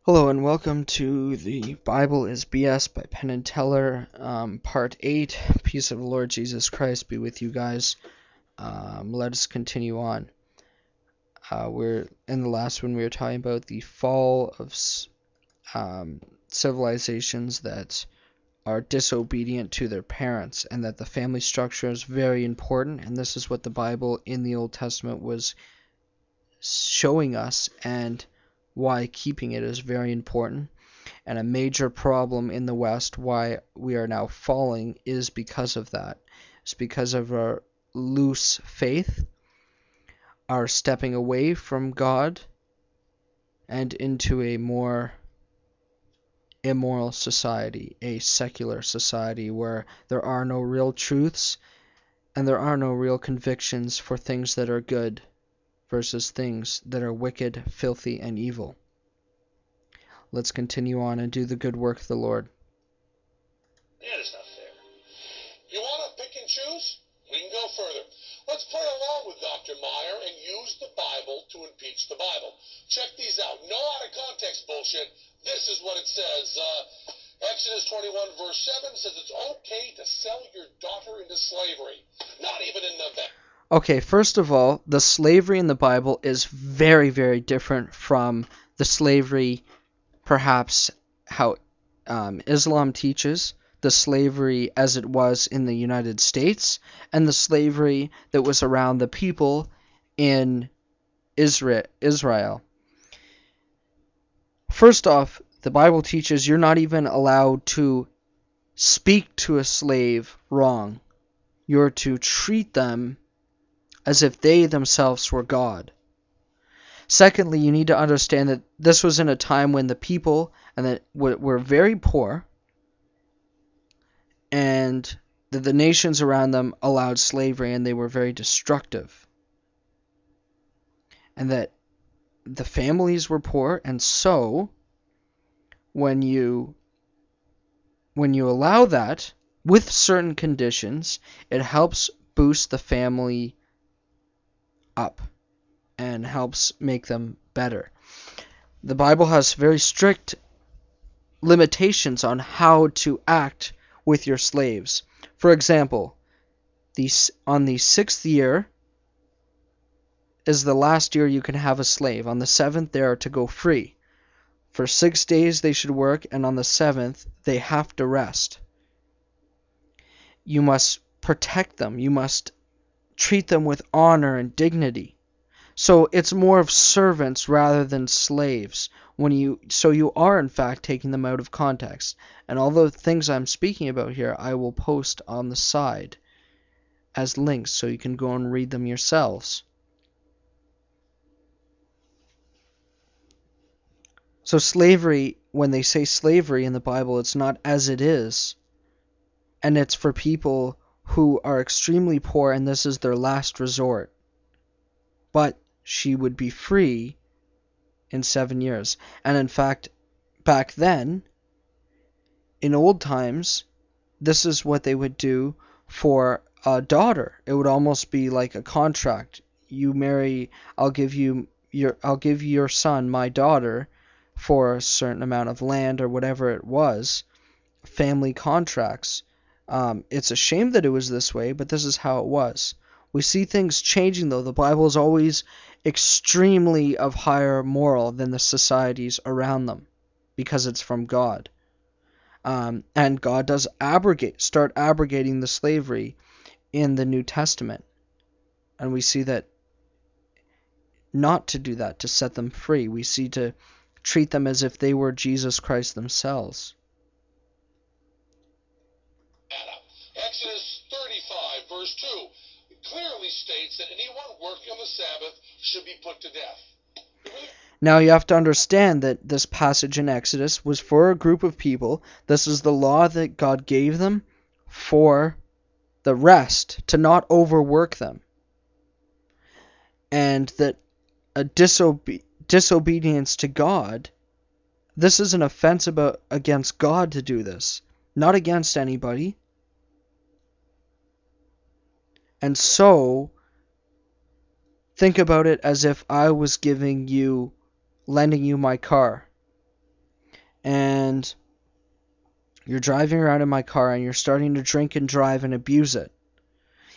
Hello and welcome to the Bible is BS by Penn and Teller, Part 8. Peace of the Lord Jesus Christ be with you guys. Let us continue on. We're in the last one we were talking about the fall of civilizations that are disobedient to their parents, and that the family structure is very important, and this is what the Bible in the Old Testament was showing us, and why keeping it is very important. And a major problem in the West, why we are now falling, is because of that. It's because of our loose faith, our stepping away from God, and into a more immoral society, a secular society where there are no real truths and there are no real convictions for things that are good versus things that are wicked, filthy, and evil. Let's continue on and do the good work of the Lord. Yeah, it's not fair. You want to pick and choose? We can go further. Let's play along with Dr. Meyer and use the Bible to impeach the Bible. Check these out. No out of context bullshit. This is what it says. Exodus 21 verse 7 says it's okay to sell your daughter into slavery. Not even in the... Okay, first of all, the slavery in the Bible is very, very different from the slavery, perhaps, how Islam teaches, the slavery as it was in the United States, and the slavery that was around the people in Israel. First off, the Bible teaches you're not even allowed to speak to a slave wrong. You're to treat them as if they themselves were God. Secondly, you need to understand that this was in a time when the people and that were very poor, and that the nations around them allowed slavery, and they were very destructive. And that the families were poor, and so when you allow that with certain conditions, it helps boost the family up and helps make them better. The Bible has very strict limitations on how to act with your slaves. For example, on the 6th year is the last year you can have a slave. On the 7th, they are to go free. For 6 days they should work, and on the 7th they have to rest. You must protect them. You must treat them with honor and dignity. So it's more of servants rather than slaves. So you are in fact taking them out of context. And all the things I'm speaking about here, I will post on the side as links so you can go and read them yourselves. So slavery, when they say slavery in the Bible, it's not as it is. And it's for people who are extremely poor, and this is their last resort. But she would be free in 7 years. And in fact, back then, in old times, this is what they would do for a daughter. It would almost be like a contract. You marry, I'll give you your son, my daughter, for a certain amount of land or whatever it was. Family contracts. It's a shame that it was this way, but this is how it was. We see things changing, though. The Bible is always extremely of higher moral than the societies around them, because it's from God. And God does start abrogating the slavery in the New Testament. And we see that not to do that, to set them free. We see to treat them as if they were Jesus Christ themselves. Exodus 35 verse 2 clearly states that anyone working on the Sabbath should be put to death. Now you have to understand that this passage in Exodus was for a group of people. This is the law that God gave them for the rest, to not overwork them. And that a disobedience to God, this is an offense against God to do this, not against anybody. And so, think about it as if I was lending you my car. and you're driving around in my car and you're starting to drink and drive and abuse it.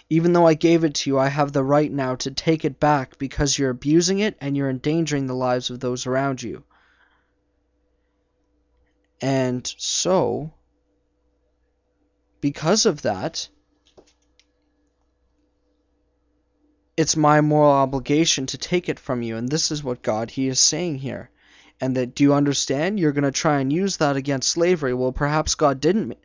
Even though I gave it to you, I have the right now to take it back because you're abusing it and you're endangering the lives of those around you. And so, because of that, it's my moral obligation to take it from you. And this is what God, He is saying here. And that, do you understand? You're going to try and use that against slavery. Well, perhaps God didn't.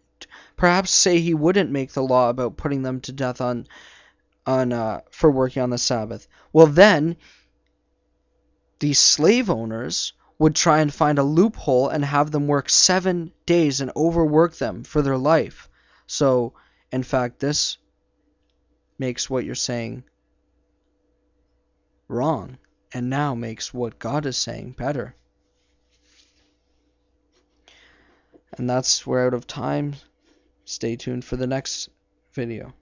Perhaps say He wouldn't make the law about putting them to death for working on the Sabbath. Well, then these slave owners would try and find a loophole and have them work 7 days and overwork them for their life. So, in fact, this makes what you're saying wrong, and now makes what God is saying better. And that's, we're out of time. Stay tuned for the next video.